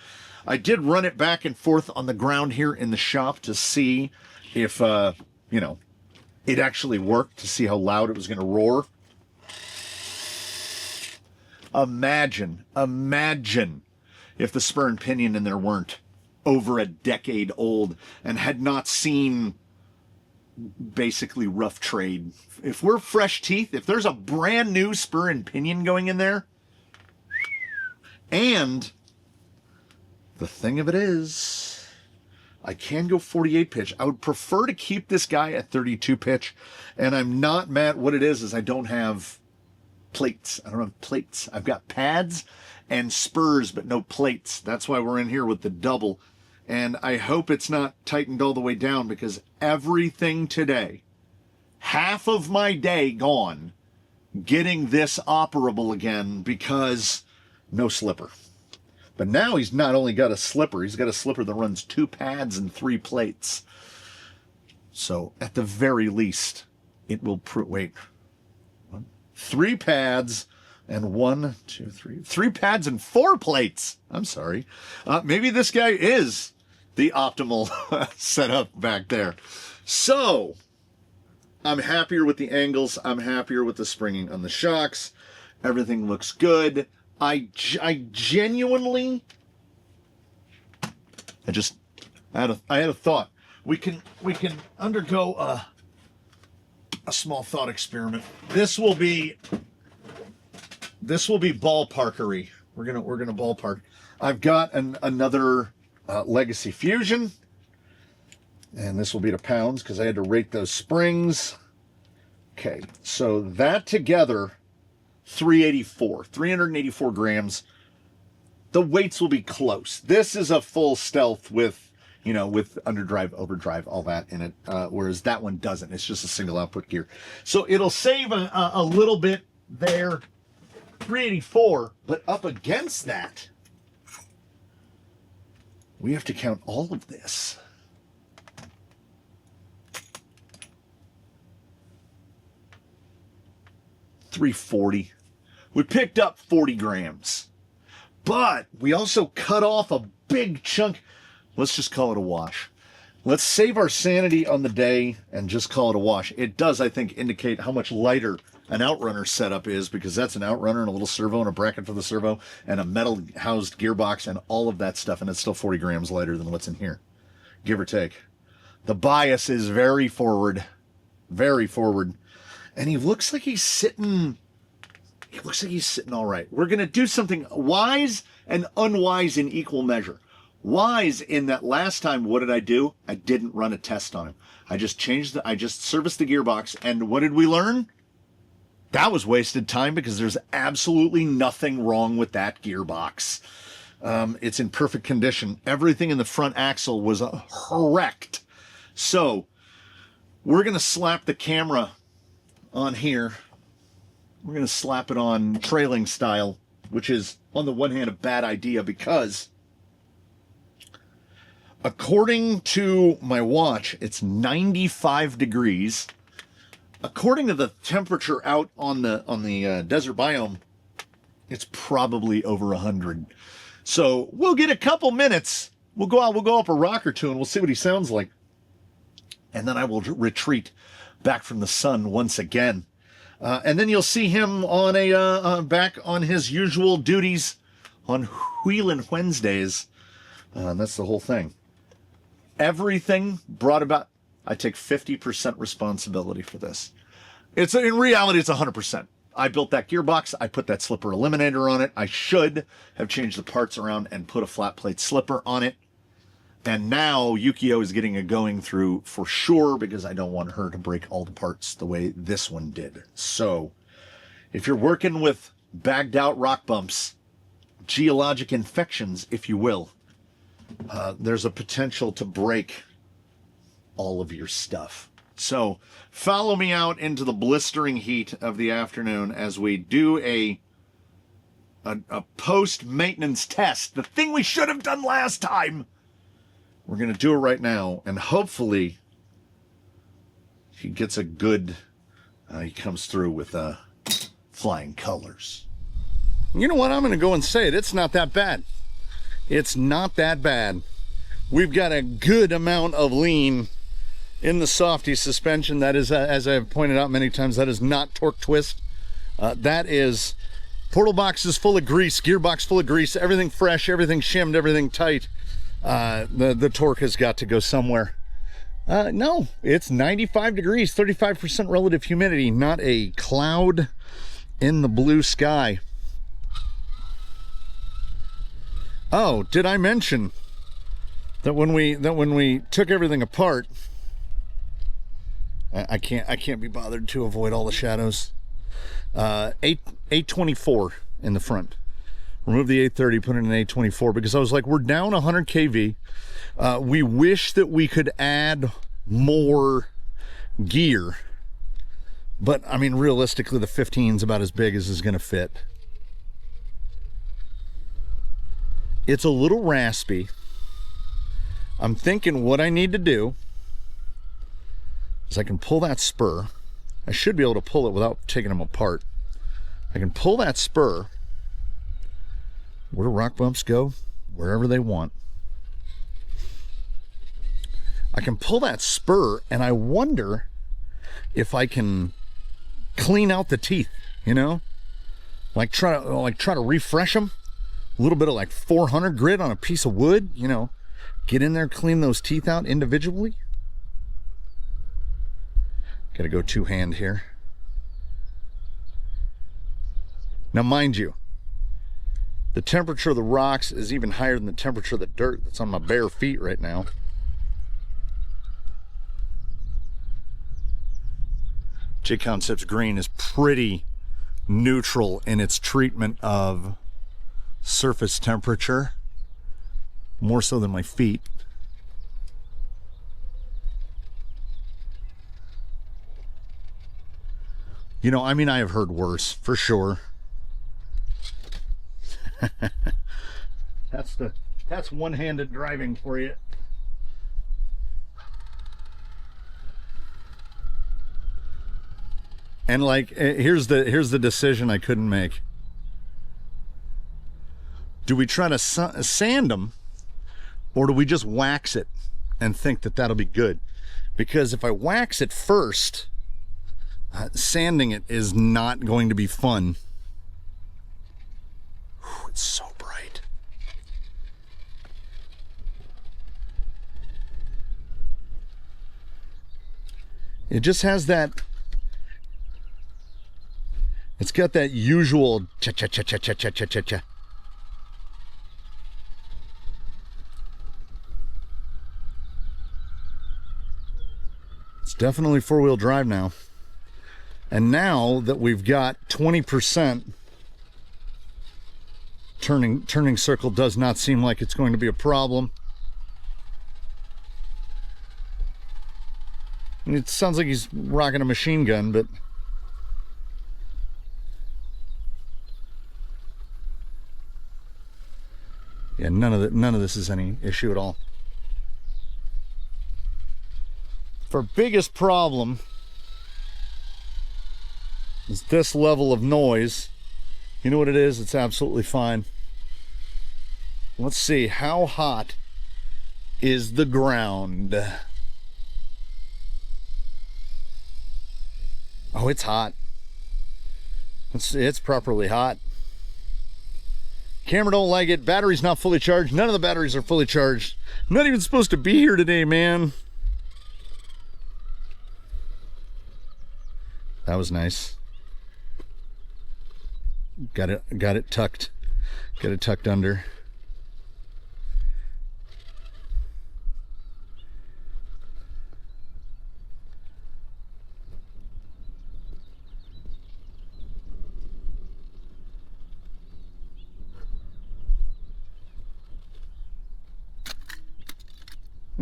I did run it back and forth on the ground here in the shop to see if, it actually worked, to see how loud it was going to roar. Imagine if the spur and pinion in there weren't over a decade old and had not seen basically rough trade. If we're fresh teeth, if there's a brand new spur and pinion going in there, and the thing of it is, I can go 48 pitch. I would prefer to keep this guy at 32 pitch, and I'm not mad. What it is I don't have plates. I don't have plates. I've got pads and spurs, but no plates. That's why we're in here with the double. And I hope it's not tightened all the way down, because everything today, half of my day gone getting this operable again because no slipper. But now he's not only got a slipper, he's got a slipper that runs 2 pads and 3 plates. So at the very least, it will wait. 3 pads and 1, 2, 3. 3 pads and 4 plates. I'm sorry. Maybe this guy is the optimal setup back there. So I'm happier with the angles. I'm happier with the springing on the shocks. Everything looks good. I genuinely, I had a thought. We can undergo a small thought experiment. This will be ballparkery. We're gonna ballpark. I've got another Legacy Fusion, and this will be to pounds because I had to rate those springs. Okay, so that together, 384 grams. The weights will be close. This is a full stealth with underdrive, overdrive, all that in it, whereas that one doesn't. It's just a single output gear. So it'll save a little bit there, 384, but up against that, we have to count all of this. 340. We picked up 40 grams. But we also cut off a big chunk. Let's just call it a wash. Let's save our sanity on the day and just call it a wash. It does, I think, indicate how much lighter an outrunner setup is, because that's an outrunner and a little servo and a bracket for the servo and a metal housed gearbox and all of that stuff. And it's still 40 grams lighter than what's in here, give or take. The bias is very forward, very forward. And he looks like he's sitting... He looks like he's sitting all right. We're going to do something wise and unwise in equal measure. Wise in that last time, what did I do? I didn't run a test on him. I just serviced the gearbox. And what did we learn? That was wasted time, because there's absolutely nothing wrong with that gearbox. It's in perfect condition. Everything in the front axle was correct. So we're going to slap the camera on here. We're going to slap it on trailing style, which is, on the one hand, a bad idea, because according to my watch, it's 95 degrees. According to the temperature out on the desert biome, it's probably over 100. So we'll get a couple minutes. We'll go out, we'll go up a rock or two, and we'll see what he sounds like. And then I will retreat back from the sun once again. And then you'll see him on back on his usual duties on Wheelin' Wednesdays. That's the whole thing. Everything brought about, I take 50% responsibility for this. In reality, it's 100%. I built that gearbox. I put that slipper eliminator on it. I should have changed the parts around and put a flat plate slipper on it. And now Yukio is getting a going through for sure, because I don't want her to break all the parts the way this one did. So if you're working with bagged out rock bumps, geologic infections, if you will, there's a potential to break all of your stuff. So follow me out into the blistering heat of the afternoon as we do a post-maintenance test. The thing we should have done last time. We're going to do it right now, and hopefully he gets a good, he comes through with flying colors. You know what? I'm going to go and say it. It's not that bad. It's not that bad. We've got a good amount of lean in the softy suspension. That is, as I've pointed out many times, that is not torque twist. That is portal boxes full of grease, gearbox full of grease, everything fresh, everything shimmed, everything tight. The torque has got to go somewhere. No, it's 95 degrees, 35% relative humidity, not a cloud in the blue sky. Oh, did I mention that when we took everything apart, I can't be bothered to avoid all the shadows. 824 in the front. Remove the 830, put in an 824, because I was like, we're down 100 kV. We wish that we could add more gear, but I mean, realistically, the 15 is about as big as is going to fit. It's a little raspy. I'm thinking what I need to do is I can pull that spur. I should be able to pull it without taking them apart. I can pull that spur. Where do rock bumps go? Wherever they want. I can pull that spur, and I wonder if I can clean out the teeth, you know? Like try to refresh them. A little bit of like 400 grit on a piece of wood, you know? Get in there, clean those teeth out individually. Gotta go two-hand here. Now, mind you, the temperature of the rocks is even higher than the temperature of the dirt that's on my bare feet right now. J-Concepts green is pretty neutral in its treatment of surface temperature, more so than my feet. You know, I mean, I have heard worse, for sure. That's one-handed driving for you. And like, here's the decision I couldn't make. Do we try to sand them, or do we just wax it and think that that'll be good? Because if I wax it first, sanding it is not going to be fun. Whew, it's so bright. It just has that, it's got that usual cha-cha-cha-cha-cha-cha-cha-cha. It's definitely four-wheel drive now. And now that we've got 20%, turning circle does not seem like it's going to be a problem. And it sounds like he's rocking a machine gun, but yeah, none of this is any issue at all. Our biggest problem is this level of noise. You know what it is? It's absolutely fine. Let's see, how hot is the ground? Oh, it's hot. It's properly hot. Camera don't like it. Battery's not fully charged. None of the batteries are fully charged. I'm not even supposed to be here today, man. That was nice. Got it tucked. Got it tucked under.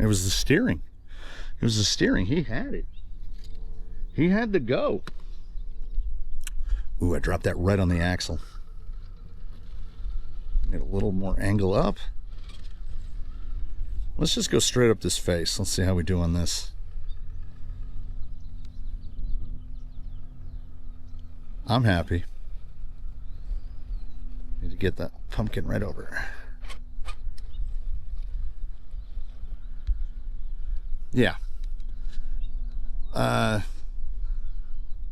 It was the steering. It was the steering. He had it. He had to go. Ooh, I dropped that right on the axle. Get a little more angle up. Let's just go straight up this face. Let's see how we do on this. I'm happy. Need to get that pumpkin right over. Yeah.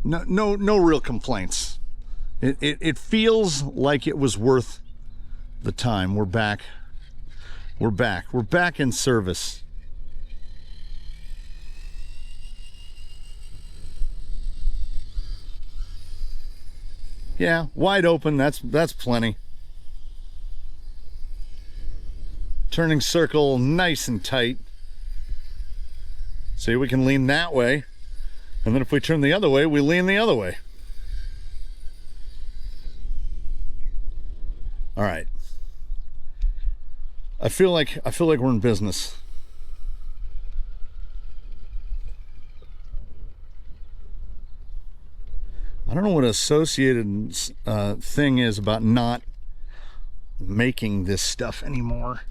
No real complaints. It feels like it was worth the time. We're back. We're back in service. Yeah, wide open, that's plenty. Turning circle nice and tight. See, we can lean that way. And then if we turn the other way, we lean the other way. All right. I feel like we're in business. I don't know what Associated thing is about not making this stuff anymore.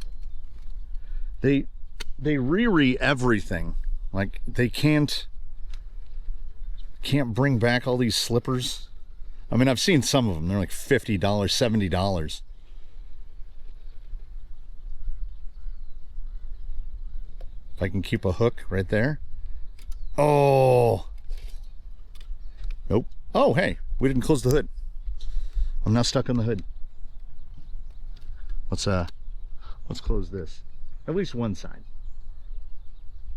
They re everything. Like they can't bring back all these slippers. I mean, I've seen some of them. They're like $50, $70. If I can keep a hook right there. Oh. Nope. Oh, hey, we didn't close the hood. I'm now stuck on the hood. Let's close this. At least one side.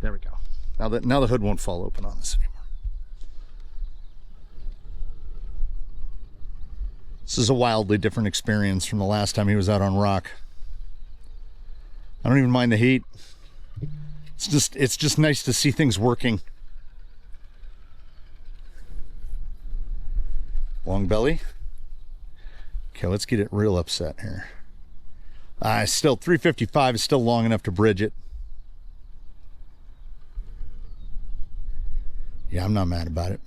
There we go. Now the hood won't fall open on us anymore. This is a wildly different experience from the last time he was out on rock. I don't even mind the heat. It's just nice to see things working. Long belly. Okay, let's get it real upset here. Still 355 is still long enough to bridge it. Yeah, I'm not mad about it.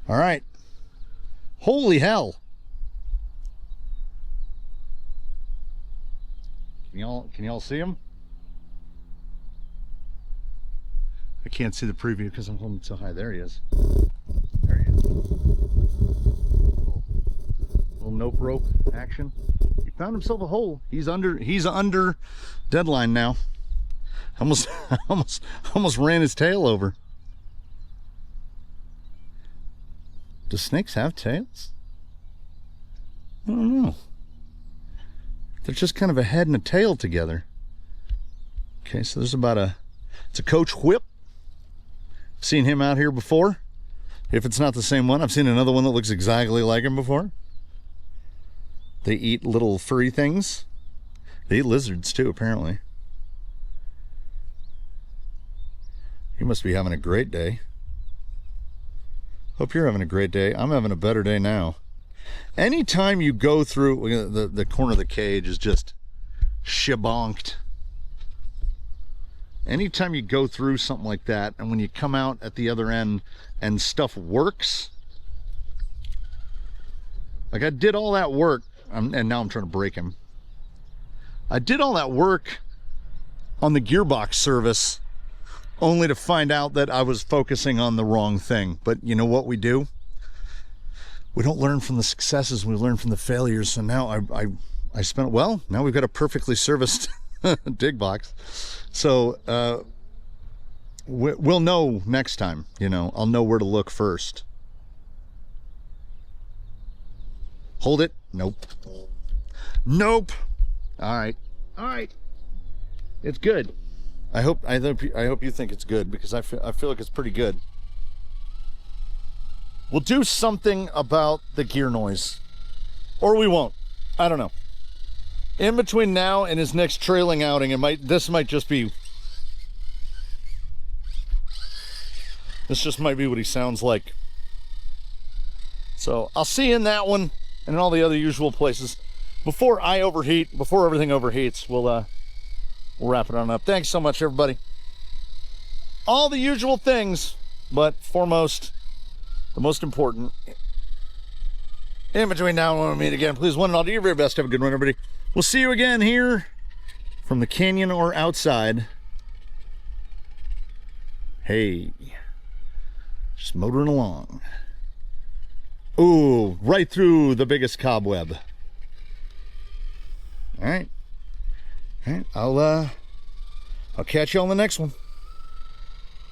All right. Holy hell. Can y'all see him? I can't see the preview because I'm holding so high. There he is. There he is. Little nope rope action. He found himself a hole. He's under deadline now. Almost ran his tail over. Do snakes have tails? I don't know. They're just kind of a head and a tail together. Okay, so there's it's a Coach Whip. Seen him out here before. If it's not the same one, I've seen another one that looks exactly like him before. They eat little furry things. They eat lizards too, apparently. He must be having a great day. Hope you're having a great day. I'm having a better day now. Anytime you go through, the corner of the cage is just shabonked. Anytime you go through something like that, and when you come out at the other end and stuff works, like I did all that work, and now I'm trying to break him. I did all that work on the gearbox service only to find out that I was focusing on the wrong thing. But you know what we do? We don't learn from the successes, we learn from the failures. So now I spent, well, now we've got a perfectly serviced dig box. So we'll know next time, you know. I'll know where to look first. Hold it. Nope. Nope. All right. It's good. I hope you think it's good, because I feel like it's pretty good. We'll do something about the gear noise, or we won't. I don't know. In between now and his next trailing outing, this might just be what he sounds like. So I'll see you in that one and in all the other usual places. Before everything overheats, we'll wrap it on up. Thanks so much, everybody. All the usual things, but foremost, the most important, in between now and when we meet again, please, one and all, do your very best. Have a good one, everybody. We'll see you again here from the canyon or outside. Hey, just motoring along. Ooh, right through the biggest cobweb. All right. All right, I'll catch you on the next one.